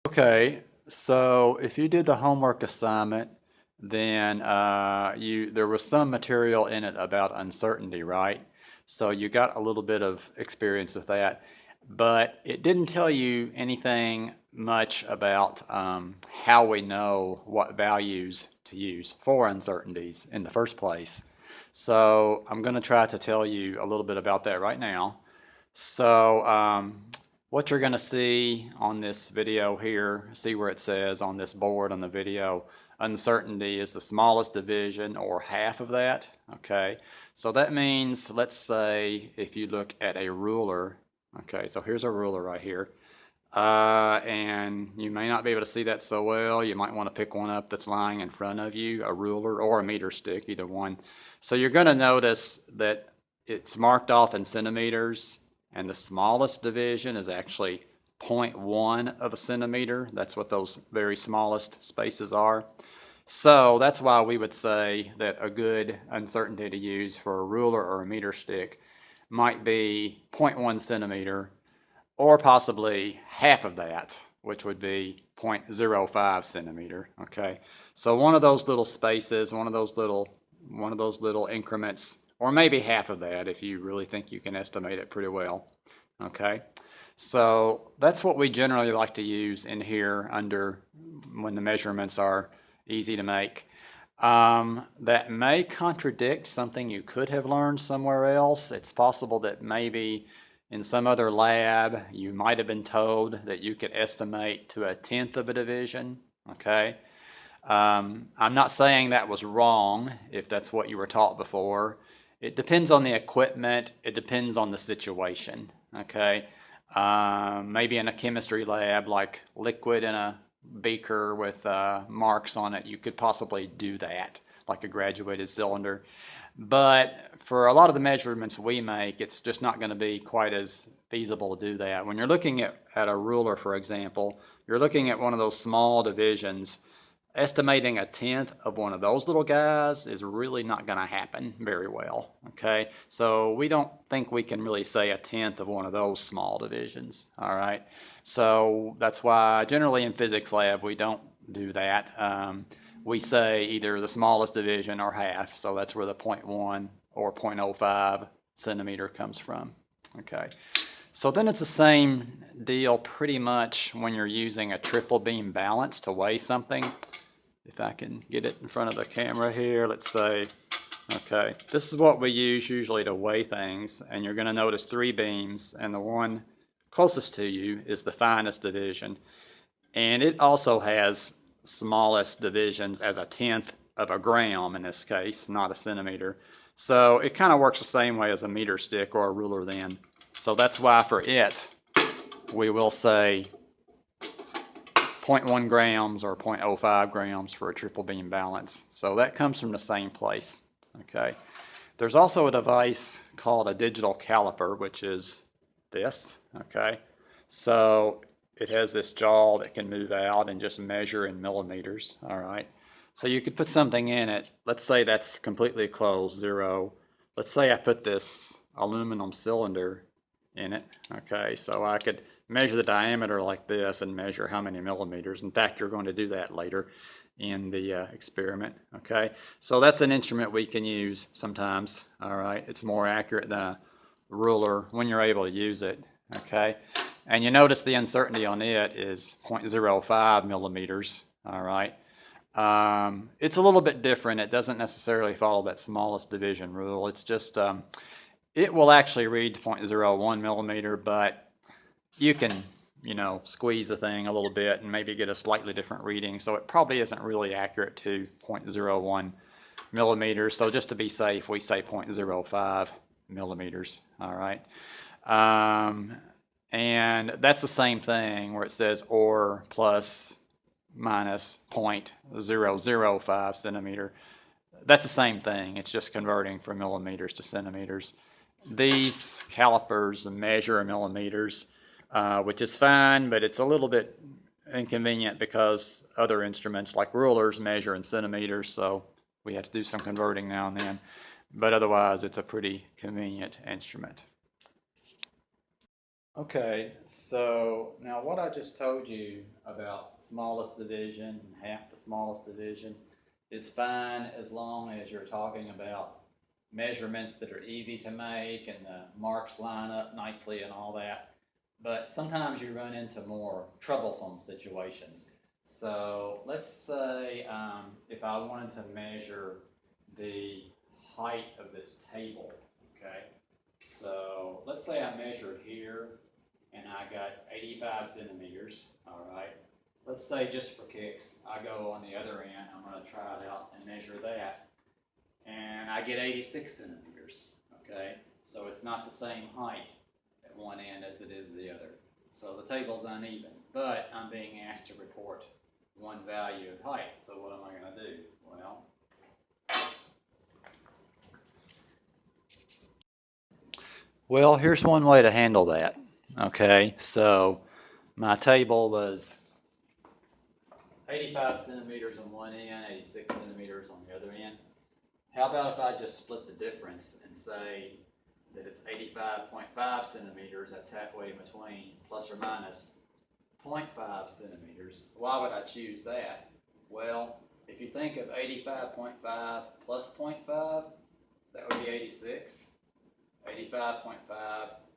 Okay, so if you did the homework assignment, then there was some material in it about uncertainty, right? So you got a little bit of experience with that, but it didn't tell you anything much about how we know what values to use for uncertainties in the first place. So I'm going to try to tell you a little bit about that right now. So what you're going to see on this video here, see where it says on this board on the video, uncertainty is the smallest division or half of that. Okay, so that means, let's say if you look at a ruler, okay, so here's a ruler right here. And you may not be able to see that so well. You might want to pick one up that's lying in front of you, a ruler or a meter stick, either one. So you're going to notice that it's marked off in centimeters, and the smallest division is actually 0.1 of a centimeter. That's what those very smallest spaces are. So that's why we would say that a good uncertainty to use for a ruler or a meter stick might be 0.1 centimeter, or possibly half of that, which would be 0.05 centimeter. Okay, so one of those little spaces, one of those little increments, or maybe half of that if you really think you can estimate it pretty well. Okay, so that's what we generally like to use in here under when the measurements are easy to make. That may contradict something you could have learned somewhere else. It's possible that maybe in some other lab you might have been told that you could estimate to 1/10 of a division. Okay, I'm not saying that was wrong if that's what you were taught before. It depends on the equipment. It depends on the situation. Okay, maybe in a chemistry lab, like liquid in a beaker with marks on it, you could possibly do that, like a graduated cylinder. But for a lot of the measurements we make, it's just not going to be quite as feasible to do that. When you're looking at a ruler, for example, you're looking at one of those small divisions. Estimating 1/10 of one of those little guys is really not going to happen very well. Okay, so we don't think we can really say 1/10 of one of those small divisions. All right, so that's why generally in physics lab we don't do that. We say either the smallest division or half, so that's where the 0.1 or 0.05 centimeter comes from. Okay, so then it's the same deal pretty much when you're using a triple beam balance to weigh something. If I can get it in front of the camera here, let's say, okay, this is what we use usually to weigh things, and you're going to notice 3 beams, and the one closest to you is the finest division, and it also has smallest divisions as 1/10 of a gram in this case, not a centimeter. So it kind of works the same way as a meter stick or a ruler then. So that's why for it, we will say 0.1 grams or 0.05 grams for a triple beam balance. So that comes from the same place. Okay. There's also a device called a digital caliper, which is this. Okay. So it has this jaw that can move out and just measure in millimeters. All right. So you could put something in it. Let's say that's completely closed, 0. Let's say I put this aluminum cylinder in it. Okay. So I could measure the diameter like this and measure how many millimeters. In fact, you're going to do that later in the experiment. Okay, so that's an instrument we can use sometimes. All right, it's more accurate than a ruler when you're able to use it. Okay, and you notice the uncertainty on it is 0.05 millimeters. All right, it's a little bit different. It doesn't necessarily follow that smallest division rule. It's just it will actually read 0.01 millimeter, but you can, squeeze the thing a little bit and maybe get a slightly different reading. So it probably isn't really accurate to 0.01 millimeters. So just to be safe, we say 0.05 millimeters. All right. And that's the same thing where it says or plus minus 0.005 centimeter. That's the same thing. It's just converting from millimeters to centimeters. These calipers measure in millimeters, which is fine, but it's a little bit inconvenient because other instruments like rulers measure in centimeters, so we have to do some converting now and then. But otherwise, it's a pretty convenient instrument. Okay, so now what I just told you about smallest division and half the smallest division is fine as long as you're talking about measurements that are easy to make and the marks line up nicely and all that. But sometimes you run into more troublesome situations. So let's say if I wanted to measure the height of this table, okay? So let's say I measured here and I got 85 centimeters, all right? Let's say just for kicks, I go on the other end, I'm gonna try it out and measure that, and I get 86 centimeters, okay? So it's not the same height at one end as it is the other. So the table's uneven, but I'm being asked to report one value of height. So what am I gonna do? Well, here's one way to handle that. Okay, so my table was 85 centimeters on one end, 86 centimeters on the other end. How about if I just split the difference and say that it's 85.5 centimeters, that's halfway in between, plus or minus 0.5 centimeters. Why would I choose that? Well, if you think of 85.5 plus 0.5, that would be 86. 85.5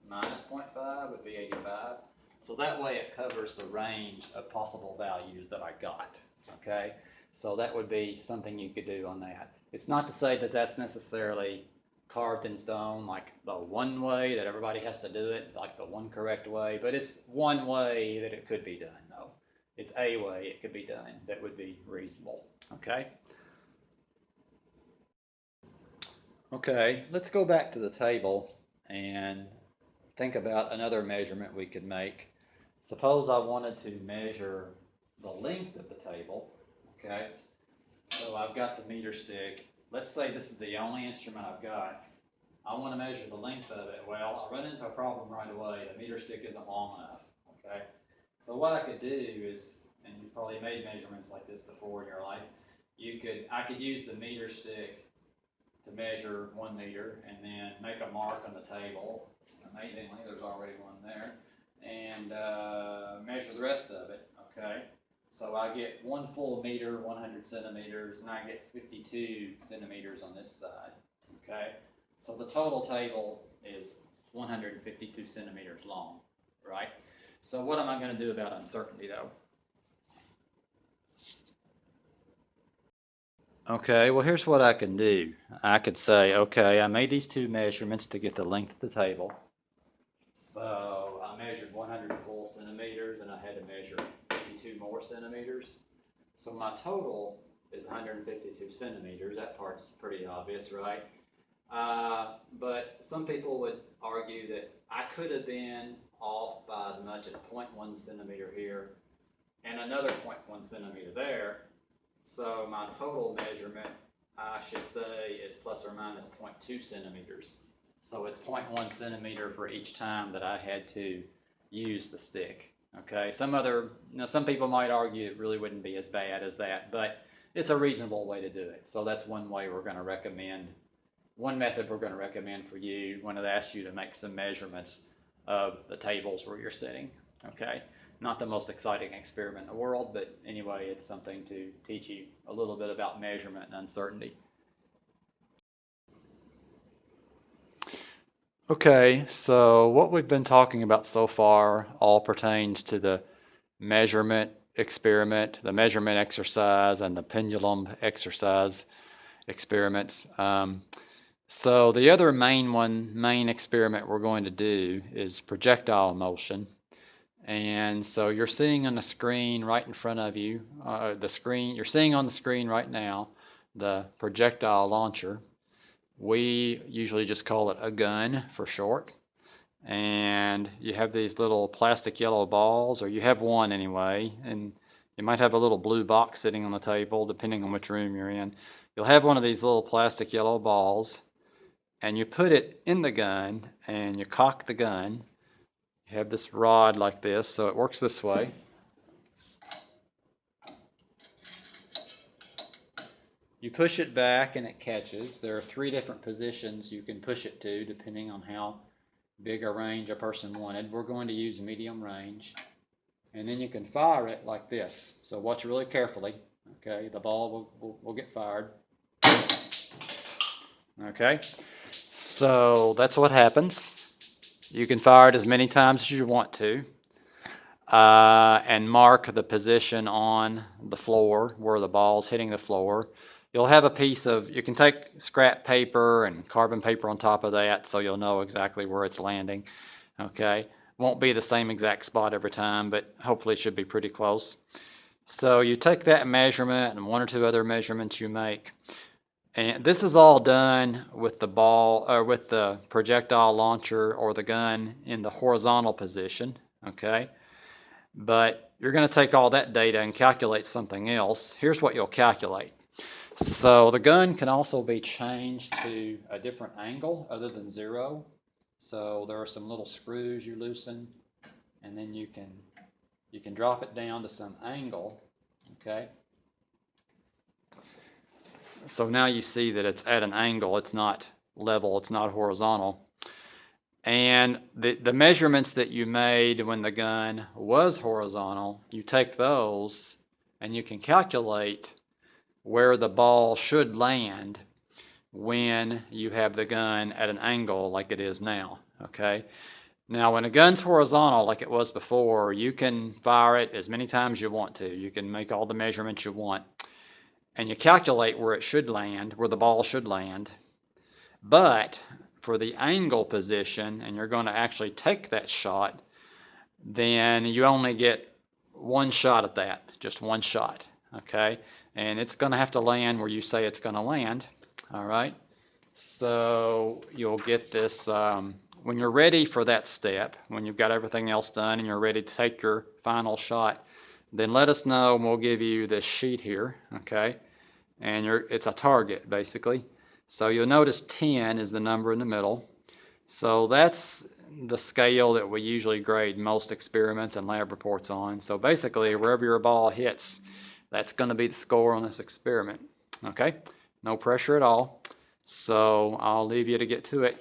minus 0.5 would be 85. So that way it covers the range of possible values that I got, okay? So that would be something you could do on that. It's not to say that that's necessarily carved in stone, like the one way that everybody has to do it, like the one correct way, but it's one way that it could be done, though. It's a way it could be done that would be reasonable, okay? Okay, let's go back to the table and think about another measurement we could make. Suppose I wanted to measure the length of the table, okay? So I've got the meter stick. Let's say this is the only instrument I've got. I want to measure the length of it. Well, I run into a problem right away. The meter stick isn't long enough, okay? So what I could do is, and you've probably made measurements like this before in your life, I could use the meter stick to measure 1 meter and then make a mark on the table. Amazingly, there's already one there. And measure the rest of it, okay? So I get 1 full meter, 100 centimeters, and I get 52 centimeters on this side, okay? So the total table is 152 centimeters long, right? So what am I going to do about uncertainty, though? Okay, well, here's what I can do. I could say, okay, I made these two measurements to get the length of the table. So I measured 100 full centimeters and I had to measure 52 more centimeters. So my total is 152 centimeters. That part's pretty obvious, right? But some people would argue that I could have been off by as much as 0.1 centimeter here and another 0.1 centimeter there. So my total measurement, I should say, is plus or minus 0.2 centimeters. So it's 0.1 centimeter for each time that I had to use the stick. Okay, some people might argue it really wouldn't be as bad as that, but it's a reasonable way to do it. So that's one way we're going to recommend, one method we're going to recommend for you when it asks you to make some measurements of the tables where you're sitting. Okay. Not the most exciting experiment in the world, but anyway, it's something to teach you a little bit about measurement and uncertainty. Okay, so what we've been talking about so far all pertains to the measurement experiment, the measurement exercise, and the pendulum exercise experiments. So the other main experiment we're going to do is projectile motion. And so you're seeing on the screen right in front of you, you're seeing on the screen right now the projectile launcher. We usually just call it a gun for short. And you have these little plastic yellow balls, or you have one anyway, and you might have a little blue box sitting on the table depending on which room you're in. You'll have one of these little plastic yellow balls, and you put it in the gun and you cock the gun. You have this rod like this, so it works this way. You push it back and it catches. There are 3 different positions you can push it to depending on how bigger range a person wanted. We're going to use medium range. And then you can fire it like this. So watch really carefully. Okay, the ball will get fired. Okay, so that's what happens. You can fire it as many times as you want to. And mark the position on the floor where the ball's hitting the floor. You'll have a piece of, you can take scrap paper and carbon paper on top of that so you'll know exactly where it's landing. Okay, won't be the same exact spot every time, but hopefully it should be pretty close. So you take that measurement and one or two other measurements you make. And this is all done with the ball, or with the projectile launcher or the gun in the horizontal position. Okay. But you're going to take all that data and calculate something else. Here's what you'll calculate. So the gun can also be changed to a different angle other than 0. So there are some little screws you loosen, and then you can drop it down to some angle. Okay. So now you see that it's at an angle. It's not level. It's not horizontal. And the measurements that you made when the gun was horizontal, you take those and you can calculate where the ball should land when you have the gun at an angle like it is now. Okay. Now when a gun's horizontal like it was before, you can fire it as many times as you want to. You can make all the measurements you want. And you calculate where it should land, where the ball should land. But for the angle position, and you're going to actually take that shot, then you only get one shot at that, just one shot, okay? And it's going to have to land where you say it's going to land, all right? So you'll get this, when you're ready for that step, when you've got everything else done and you're ready to take your final shot, then let us know and we'll give you this sheet here, okay? And it's a target, basically. So you'll notice 10 is the number in the middle. So that's the scale that we usually grade most experiments and lab reports on. So basically, wherever your ball hits, that's going to be the score on this experiment. Okay? No pressure at all. So I'll leave you to get to it.